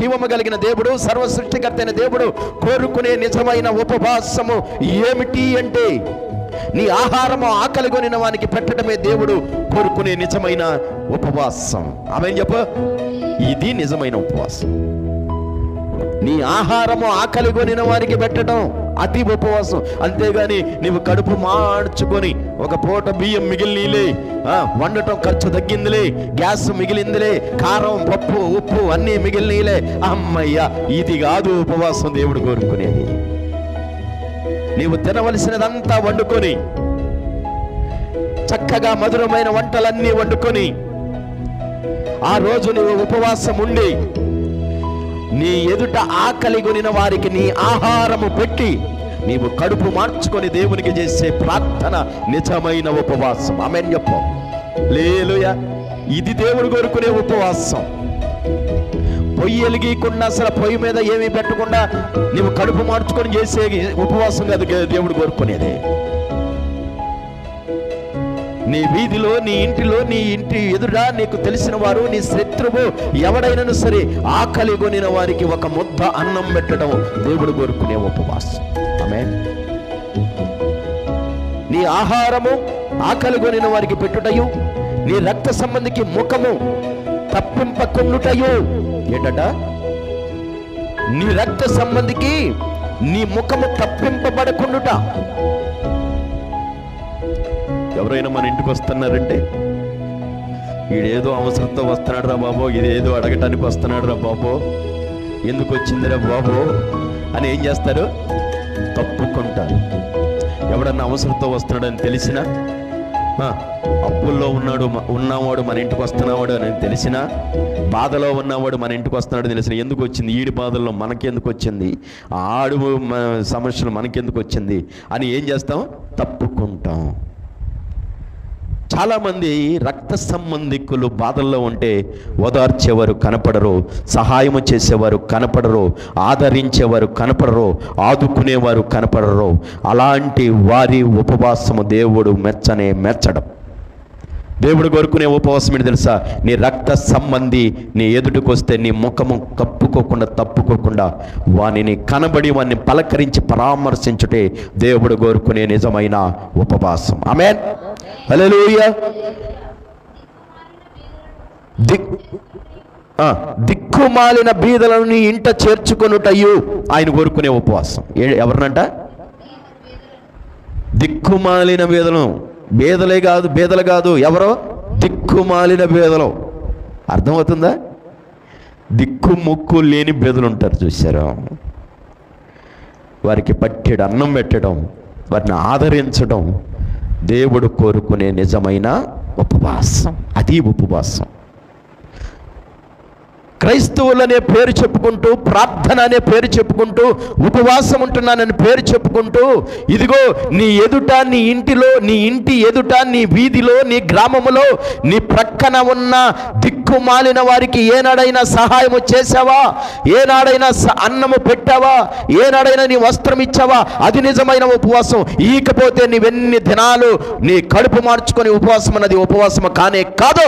జీవము కలిగిన దేవుడు, సర్వ సృష్టికర్త అయిన దేవుడు కోరుకునే నిజమైన ఉపవాసము ఏమిటి అంటే, నీ ఆహారము ఆకలి కొనిన వానికి పెట్టడమే దేవుడు కోరుకునే నిజమైన ఉపవాసం. ఆమేన్ చెప్పు. ఇది నిజమైన ఉపవాసం. నీ ఆహారము ఆకలి కొనిన వారికి పెట్టడం అది ఉపవాసం. అంతేగాని నీవు కడుపు మార్చుకొని ఒక పూట బియ్యం మిగిలినలే, వండటం ఖర్చు తగ్గిందిలే, గ్యాస్ మిగిలిందిలే, కారం పప్పు ఉప్పు అన్నీ మిగిలినలే, అమ్మయ్య, ఇది కాదు ఉపవాసం దేవుడు కోరుకునేది. నీవు తినవలసినదంతా వండుకొని, చక్కగా మధురమైన వంటలన్నీ వండుకొని, ఆ రోజు నీవు ఉపవాసం ఉండి నీ ఎదుట ఆకలి కొనిన వారికి నీ ఆహారము పెట్టి నీవు కడుపు మార్చుకొని దేవునికి చేసే ప్రార్థన నిజమైన ఉపవాసం. ఆమేన్ చెప్పు. హల్లెలూయా. ఇది దేవుడు కోరుకునే ఉపవాసం. పొయ్యి వెలిగకుండా, అసలు పొయ్యి మీద ఏమీ పెట్టకుండా నీవు కడుపు మార్చుకొని చేసే ఉపవాసం కాదు దేవుడు కోరుకునేది. నీ వీధిలో, నీ ఇంటిలో, నీ ఇంటి ఎదుట నీకు తెలిసిన వారు, నీ శత్రువు ఎవడైనా సరే ఆకలి కొనిన వారికి ఒక ముద్ద అన్నం పెట్టడం దేవుడు కోరుకునే ఉపవాసం. ఆమేన్. నీ ఆహారము ఆకలి కొనిన వారికి పెట్టుటయు, నీ రక్త సంబంధికి ముఖము తప్పింపకుండుటయు. ఏంటట? నీ రక్త సంబంధికి నీ ముఖము తప్పింపబడకుండుట. ఎవరైనా మన ఇంటికి వస్తున్నారంటే, ఈడేదో అవసరంతో వస్తున్నాడు రా బాబో, ఇదేదో అడగటానికి వస్తున్నాడు రా బాబో, ఎందుకు వచ్చిందిరా బాబో అని ఏం చేస్తారు? తప్పుకుంటారు. ఎవడన్నా అవసరంతో వస్తున్నాడని తెలిసినా, అప్పుల్లో ఉన్నవాడు మన ఇంటికి వస్తున్నావాడు అని తెలిసినా, బాధలో ఉన్నవాడు మన ఇంటికి వస్తున్నాడు తెలిసిన, ఎందుకు వచ్చింది ఈడి బాధల్లో మనకెందుకు వచ్చింది, ఆడు సమస్యలు మనకెందుకు వచ్చింది అని ఏం చేస్తాం? తప్పుకుంటాం. చాలామంది రక్త సంబంధికులు బాధల్లో ఉంటే ఓదార్చేవారు కనపడరు, సహాయము చేసేవారు కనపడరు, ఆదరించేవారు కనపడరు, ఆదుకునేవారు కనపడరు. అలాంటి వారి ఉపవాసము దేవుడు మెచ్చడం. దేవుడు కోరుకునే ఉపవాసం ఏంటి తెలుసా? నీ రక్త సంబంధి నీ ఎదుటికి వస్తే నీ ముఖము తప్పుకోకుండా వానిని కనబడి వాన్ని పలకరించి పరామర్శించుటే దేవుడు కోరుకునే నిజమైన ఉపవాసం. ఆమేన్. హల్లెలూయా. దిక్కుమాలిన బీదలను నీ ఇంట చేర్చుకొనుటయు ఆయన కోరుకునే ఉపవాసం. ఎవరినంట? దిక్కుమాలిన బీదలు కాదు, ఎవరో దిక్కుమాలిన బీదలు. అర్థమవుతుందా? దిక్కు ముక్కు లేని బీదలు ఉంటారు, చూశారు? వారికి పట్టెడు అన్నం పెట్టడం, వారిని ఆదరించడం దేవుడు కోరుకునే నిజమైన ఉపవాసం. అది ఉపవాసం. క్రైస్తవులనే పేరు చెప్పుకుంటూ, ప్రార్థన అనే పేరు చెప్పుకుంటూ, ఉపవాసం ఉంటున్నానని పేరు చెప్పుకుంటూ, ఇదిగో నీ ఎదుట, నీ ఇంటిలో, నీ ఇంటి ఎదుట, నీ వీధిలో, నీ గ్రామములో, నీ ప్రక్కన ఉన్న దిక్కుమాలిన వారికి ఏనాడైనా సహాయము చేసావా? ఏనాడైనా అన్నము పెట్టావా? ఏనాడైనా నీ వస్త్రం ఇచ్చావా? అది నిజమైన ఉపవాసం. ఈకపోతే నీవెన్ని దినాలు నీ కడుపు మార్చుకొని ఉపవాసం అన్నది ఉపవాసం కానే కాదు.